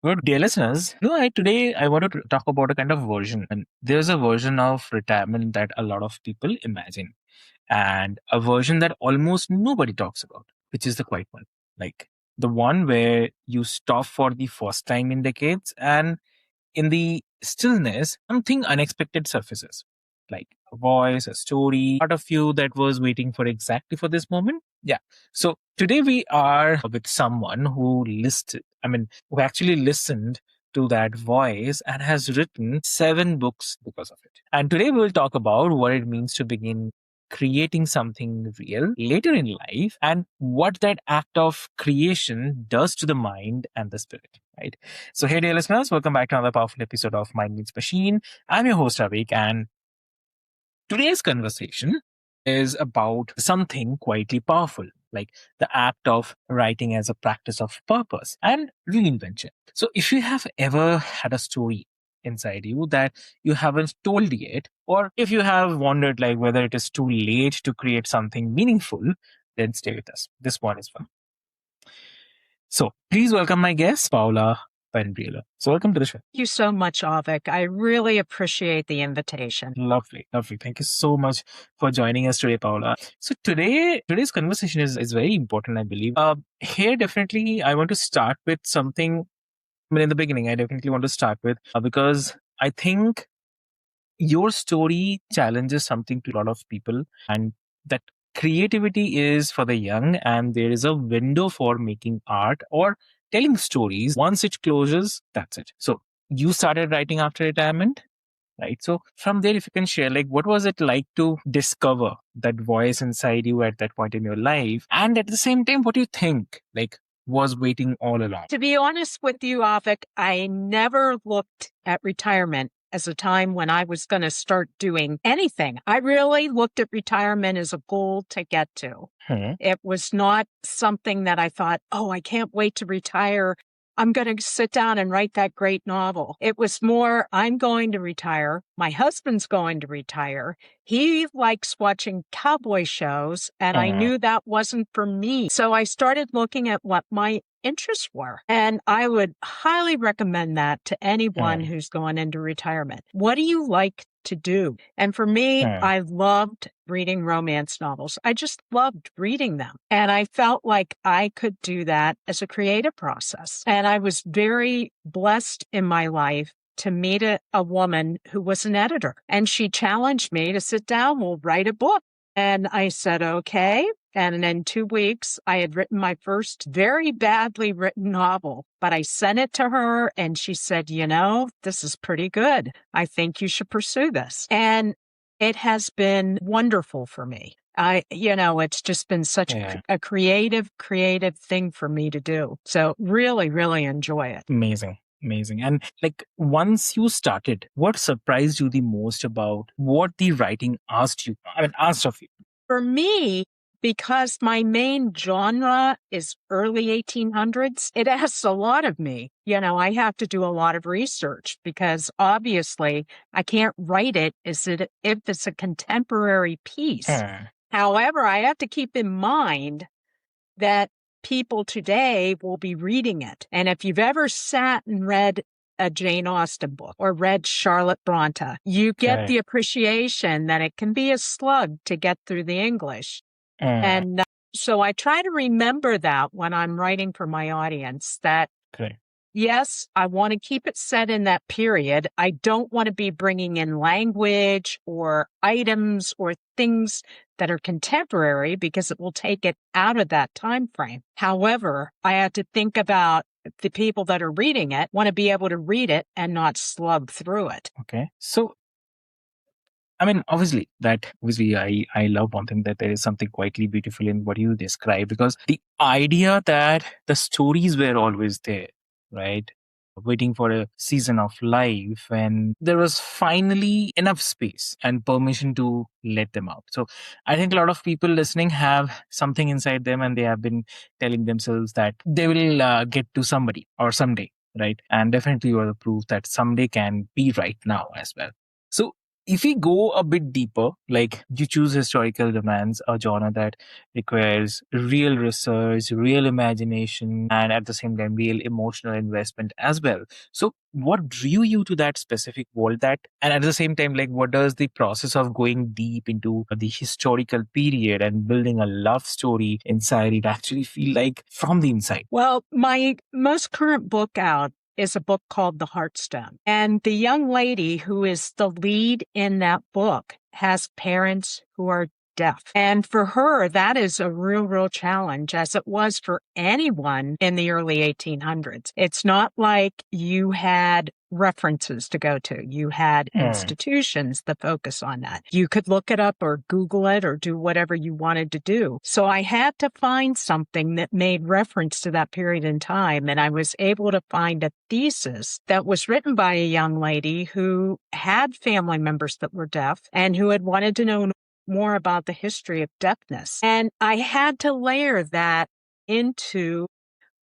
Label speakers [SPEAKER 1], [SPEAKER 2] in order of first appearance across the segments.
[SPEAKER 1] Good, dear listeners. Today I want to talk about a kind of version, and there's a version of retirement that a lot of people imagine, and a version that almost nobody talks about, which is the quiet one, like the one where you stop for the first time in decades, and in the stillness, something unexpected surfaces, like a voice, a story, part of you that was waiting for exactly for this moment. Yeah. So today we are with someone who actually listened to that voice and has written 7 books because of it. And today we will talk about what it means to begin creating something real later in life and what that act of creation does to the mind and the spirit, right? So, hey, dear listeners, welcome back to another powerful episode of Mind Meets Machine. I'm your host, Avik, and today's conversation is about something quietly powerful, like the act of writing as a practice of purpose and reinvention. So, if you have ever had a story inside you that you haven't told yet, or if you have wondered like whether it is too late to create something meaningful, then stay with us. This one is fun. So, please welcome my guest, Paula Panariello. So, welcome to the show.
[SPEAKER 2] Thank you so much, Avik. I really appreciate the invitation.
[SPEAKER 1] Lovely, lovely. Thank you so much for joining us today, Paula. So today's conversation is very important, I believe. Here, definitely, I want to start with something. I mean, in the beginning, I definitely want to start with because I think your story challenges something to a lot of people, and that creativity is for the young, and there is a window for making art or telling stories. Once it closes, that's it. So you started writing after retirement, right? So from there, if you can share, like, what was it like to discover that voice inside you at that point in your life? And at the same time, what do you think, like, was waiting all along?
[SPEAKER 2] To be honest with you, Avik, I never looked at retirement as a time when I was going to start doing anything. I really looked at retirement as a goal to get to. It was not something that I thought, oh, I can't wait to retire. I'm going to sit down and write that great novel. It was more, I'm going to retire. My husband's going to retire. He likes watching cowboy shows, and I knew that wasn't for me. So I started looking at what my interests were. And I would highly recommend that to anyone who's going into retirement. What do you like to do? And for me, I loved reading romance novels. I just loved reading them. And I felt like I could do that as a creative process. And I was very blessed in my life to meet a woman who was an editor. And she challenged me to sit down, we'll write a book. And I said, okay. And in 2 weeks, I had written my first very badly written novel, but I sent it to her and she said, this is pretty good. I think you should pursue this. And it has been wonderful for me. It's just been such a creative thing for me to do. So really, really enjoy it.
[SPEAKER 1] Amazing. Amazing. And like once you started, what surprised you the most about what the writing asked of you?
[SPEAKER 2] For me, because my main genre is early 1800s, it asks a lot of me. I have to do a lot of research because obviously I can't write it if it's a contemporary piece. However, I have to keep in mind that people today will be reading it. And if you've ever sat and read a Jane Austen book or read Charlotte Bronte, you get the appreciation that it can be a slug to get through the English. And so I try to remember that when I'm writing for my audience that, yes, I want to keep it set in that period. I don't want to be bringing in language or items or things that are contemporary because it will take it out of that time frame. However, I have to think about the people that are reading it want to be able to read it and not slug through it.
[SPEAKER 1] Okay. So obviously, I love one thing that there is something quietly beautiful in what you describe, because the idea that the stories were always there, right? Waiting for a season of life, and there was finally enough space and permission to let them out. So I think a lot of people listening have something inside them, and they have been telling themselves that they will get to somebody or someday, right? And definitely you are the proof that someday can be right now as well. So If we go a bit deeper, like you choose historical romance, a genre that requires real research, real imagination, and at the same time, real emotional investment as well. So, what drew you to that specific world? That, and at the same time, like, what does the process of going deep into the historical period and building a love story inside it actually feel like from the inside?
[SPEAKER 2] Well, my most current book out is a book called The Heartstone. And the young lady who is the lead in that book has parents who are deaf. And for her, that is a real challenge, as it was for anyone in the early 1800s. It's not like you had references to go to. You had institutions that focus on that. You could look it up or Google it or do whatever you wanted to do. So I had to find something that made reference to that period in time. And I was able to find a thesis that was written by a young lady who had family members that were deaf and who had wanted to know more about the history of deafness. And I had to layer that into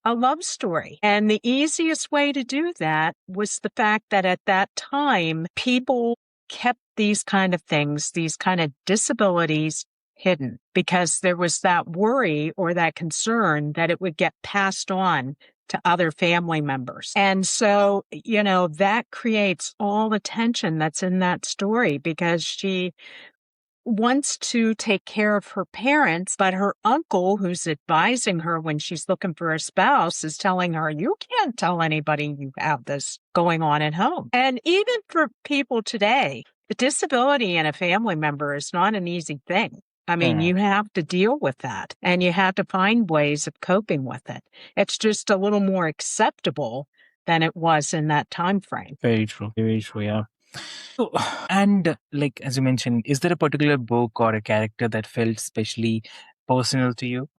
[SPEAKER 2] a love story. And the easiest way to do that was the fact that at that time, people kept these kind of things, these kind of disabilities hidden because there was that worry or that concern that it would get passed on to other family members. And so, that creates all the tension that's in that story because she wants to take care of her parents, but her uncle, who's advising her when she's looking for a spouse, is telling her, you can't tell anybody you have this going on at home. And even for people today, the disability in a family member is not an easy thing. I mean, you have to deal with that and you have to find ways of coping with it. It's just a little more acceptable than it was in that time frame.
[SPEAKER 1] Very true. Very true. Yeah. So, and like as you mentioned, is there a particular book or a character that felt especially personal to you?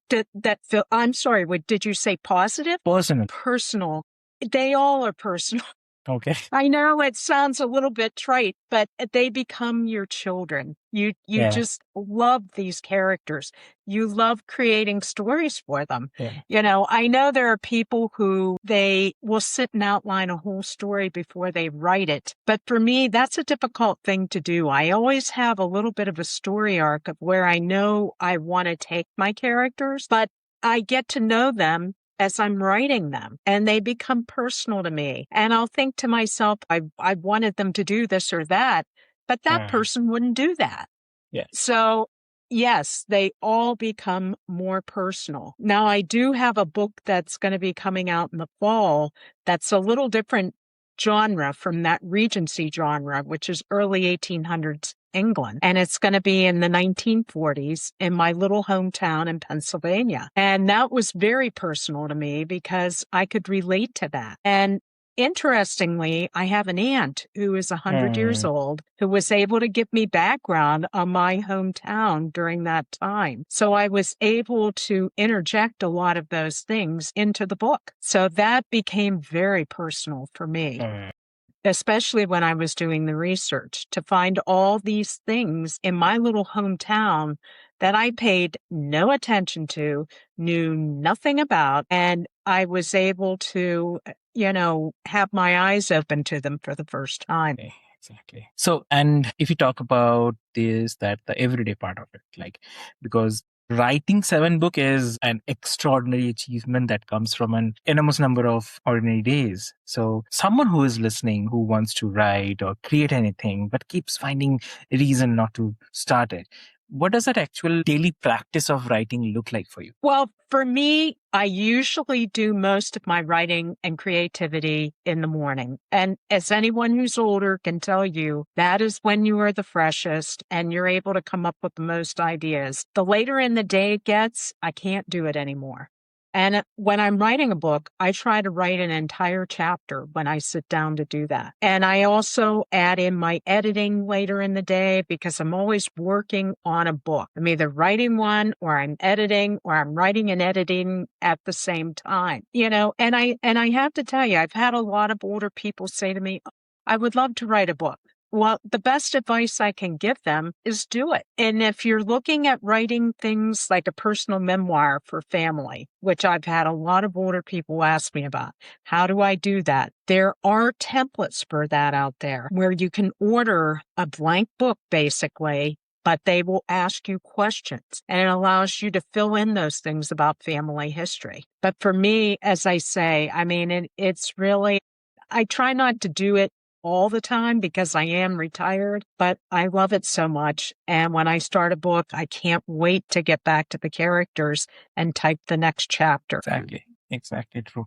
[SPEAKER 2] I'm sorry, did you say positive?
[SPEAKER 1] Personal.
[SPEAKER 2] Personal. They all are personal.
[SPEAKER 1] Okay.
[SPEAKER 2] I know it sounds a little bit trite, but they become your children. You just love these characters. You love creating stories for them.
[SPEAKER 1] Yeah.
[SPEAKER 2] I know there are people who they will sit and outline a whole story before they write it. But for me, that's a difficult thing to do. I always have a little bit of a story arc of where I know I want to take my characters, but I get to know them as I'm writing them and they become personal to me. And I'll think to myself, I wanted them to do this or that, but that person wouldn't do that.
[SPEAKER 1] Yeah.
[SPEAKER 2] So yes, they all become more personal. Now I do have a book that's going to be coming out in the fall. That's a little different genre from that Regency genre, which is early 1800s England. And it's going to be in the 1940s in my little hometown in Pennsylvania. And that was very personal to me because I could relate to that. And interestingly, I have an aunt who is 100 years old who was able to give me background on my hometown during that time. So I was able to interject a lot of those things into the book. So that became very personal for me. Especially when I was doing the research to find all these things in my little hometown that I paid no attention to, knew nothing about, and I was able to, have my eyes open to them for the first time.
[SPEAKER 1] Exactly. So, and if you talk about the everyday part of it, like, because writing 7 book is an extraordinary achievement that comes from an enormous number of ordinary days. So someone who is listening, who wants to write or create anything, but keeps finding a reason not to start it, what does that actual daily practice of writing look like for you?
[SPEAKER 2] Well, for me, I usually do most of my writing and creativity in the morning. And as anyone who's older can tell you, that is when you are the freshest and you're able to come up with the most ideas. The later in the day it gets, I can't do it anymore. And when I'm writing a book, I try to write an entire chapter when I sit down to do that. And I also add in my editing later in the day because I'm always working on a book. I'm either writing one or I'm editing or I'm writing and editing at the same time. And I have to tell you, I've had a lot of older people say to me, I would love to write a book. Well, the best advice I can give them is do it. And if you're looking at writing things like a personal memoir for family, which I've had a lot of older people ask me about, how do I do that? There are templates for that out there where you can order a blank book, basically, but they will ask you questions and it allows you to fill in those things about family history. But for me, as I say, I mean, it's really, I try not to do it all the time because I am retired, but I love it so much. And when I start a book, I can't wait to get back to the characters and type the next chapter.
[SPEAKER 1] Exactly true.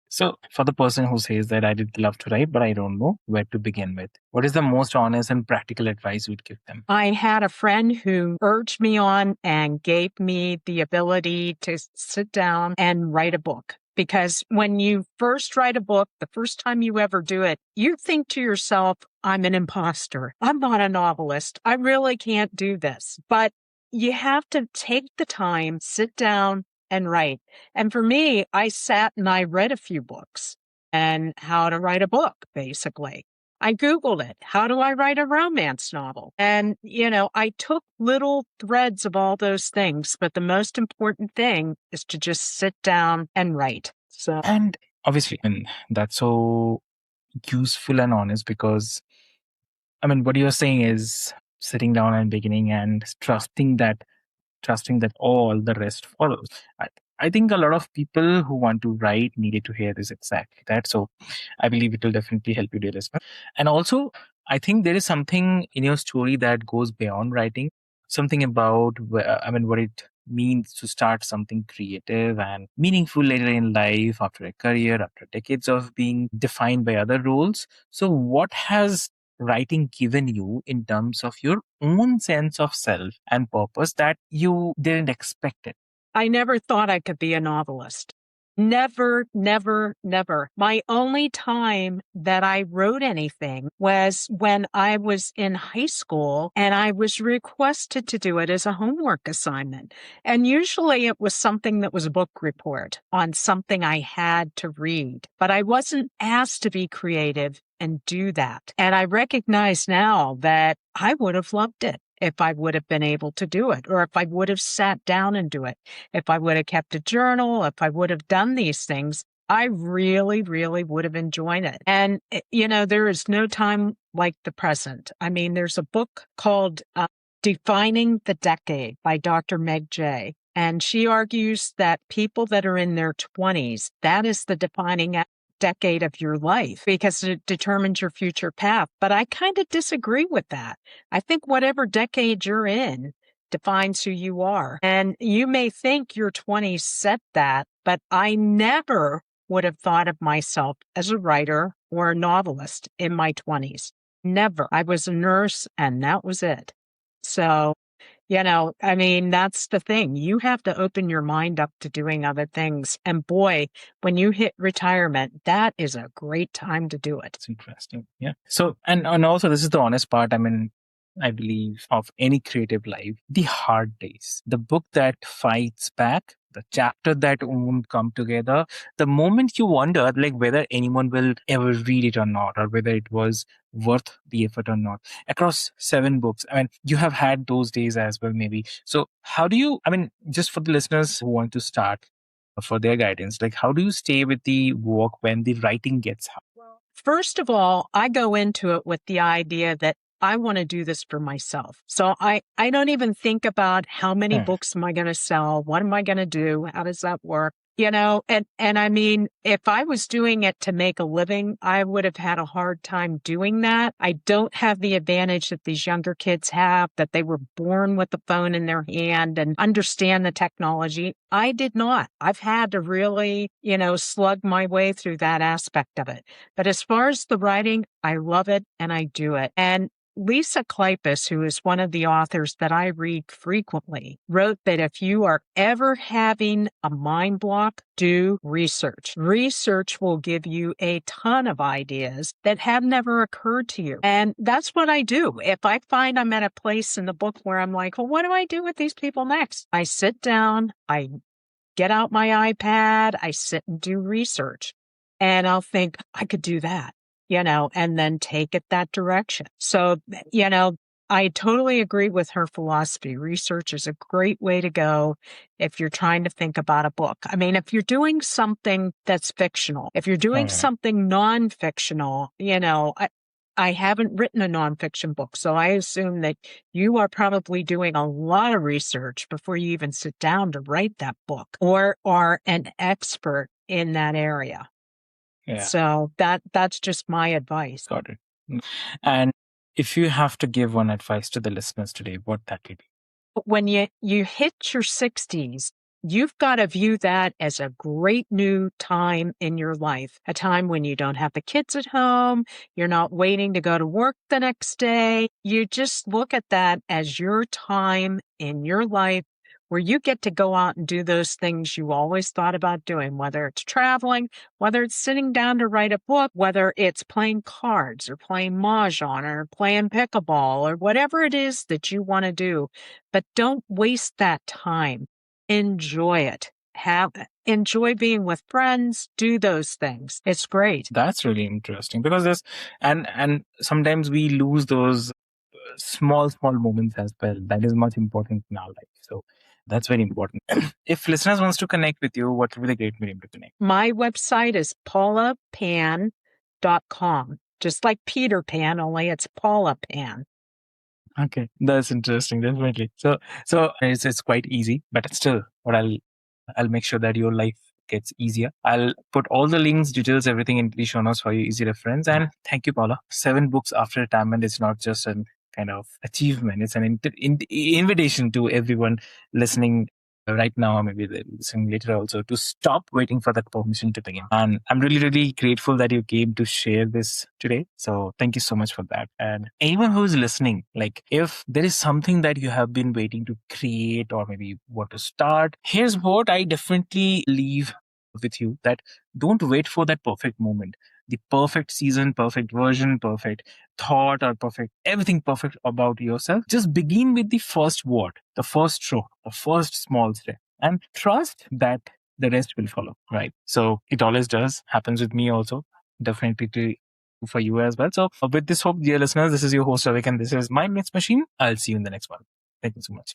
[SPEAKER 1] So, for the person who says that I did love to write, but I don't know where to begin with, what is the most honest and practical advice you'd give them?
[SPEAKER 2] I had a friend who urged me on and gave me the ability to sit down and write a book. Because when you first write a book, the first time you ever do it, you think to yourself, I'm an imposter. I'm not a novelist. I really can't do this. But you have to take the time, sit down and write. And for me, I sat and I read a few books and how to write a book, basically. I Googled it. How do I write a romance novel? And, I took little threads of all those things, but the most important thing is to just sit down and write. So,
[SPEAKER 1] and obviously, and that's so useful and honest because, what you're saying is sitting down and beginning and trusting that all the rest follows. I, I think a lot of people who want to write needed to hear this exactly that. So I believe it will definitely help you do this. And also, I think there is something in your story that goes beyond writing, something about, what it means to start something creative and meaningful later in life after a career, after decades of being defined by other roles. So, what has writing given you in terms of your own sense of self and purpose that you didn't expect it?
[SPEAKER 2] I never thought I could be a novelist. Never, never, never. My only time that I wrote anything was when I was in high school and I was requested to do it as a homework assignment. And usually it was something that was a book report on something I had to read, but I wasn't asked to be creative and do that. And I recognize now that I would have loved it if I would have been able to do it, or if I would have sat down and do it. If I would have kept a journal, if I would have done these things, I really, really would have enjoyed it. And, there is no time like the present. I mean, there's a book called Defining the Decade by Dr. Meg Jay. And she argues that people that are in their 20s, that is the defining decade of your life because it determines your future path. But I kind of disagree with that. I think whatever decade you're in defines who you are. And you may think your 20s set that, but I never would have thought of myself as a writer or a novelist in my 20s. Never. I was a nurse and that was it. So, that's the thing. You have to open your mind up to doing other things. And boy, when you hit retirement, that is a great time to do it.
[SPEAKER 1] It's interesting. Yeah. So, and also, this is the honest part. I believe of any creative life, the hard days, the book that fights back, the chapter that won't come together, the moment you wonder like whether anyone will ever read it or not, or whether it was worth the effort or not. Across 7 books, you have had those days as well, maybe. So how do you, just for the listeners who want to start, for their guidance, like how do you stay with the work when the writing gets hard?
[SPEAKER 2] First of all, I go into it with the idea that I want to do this for myself. So I don't even think about how many books am I going to sell? What am I going to do? How does that work? If I was doing it to make a living, I would have had a hard time doing that. I don't have the advantage that these younger kids have, that they were born with the phone in their hand and understand the technology. I did not. I've had to really, slug my way through that aspect of it. But as far as the writing, I love it and I do it. And Lisa Kleypas, who is one of the authors that I read frequently, wrote that if you are ever having a mind block, do research. Research will give you a ton of ideas that have never occurred to you. And that's what I do. If I find I'm at a place in the book where I'm like, well, what do I do with these people next? I sit down, I get out my iPad, I sit and do research. And I'll think, I could do that. and then take it that direction. So, I totally agree with her philosophy. Research is a great way to go if you're trying to think about a book. I mean, if you're doing something that's fictional, if you're doing something non-fictional, I haven't written a nonfiction book, so I assume that you are probably doing a lot of research before you even sit down to write that book or are an expert in that area. Yeah. So that's just my advice.
[SPEAKER 1] Got it. And if you have to give one advice to the listeners today, what that would be?
[SPEAKER 2] When you hit your 60s, you've got to view that as a great new time in your life, a time when you don't have the kids at home, you're not waiting to go to work the next day. You just look at that as your time in your life where you get to go out and do those things you always thought about doing, whether it's traveling, whether it's sitting down to write a book, whether it's playing cards or playing mahjong or playing pickleball or whatever it is that you want to do. But don't waste that time. Enjoy it. Enjoy being with friends. Do those things. It's great.
[SPEAKER 1] That's really interesting because there's and sometimes we lose those small moments as well. That is much important in our life. So that's very important. If listeners wants to connect with you, what would be the great medium to connect?
[SPEAKER 2] My website is paulapan.com. Just like Peter Pan, only it's Paula Pan.
[SPEAKER 1] Okay, that's interesting, definitely. So it's quite easy, but still, what I'll make sure that your life gets easier. I'll put all the links, details, everything in the show notes for you, easy reference. And thank you, Paula. 7 books after retirement is not just an kind of achievement; it's an invitation to everyone listening right now, or maybe they're listening later also, to stop waiting for that permission to begin. And I'm really, really grateful that you came to share this today. So thank you so much for that. And anyone who's listening, like if there is something that you have been waiting to create or maybe want to start, here's what I definitely leave with you, that don't wait for that perfect moment, the perfect season, perfect version, perfect thought, or perfect everything perfect about yourself. Just begin with the first word, the first stroke, the first small step, and trust that the rest will follow. Right. So it always does. Happens with me also. Definitely for you as well. So with this hope, dear listeners, this is your host Avik, and this is my Myths Machine. I'll see you in the next one. Thank you so much.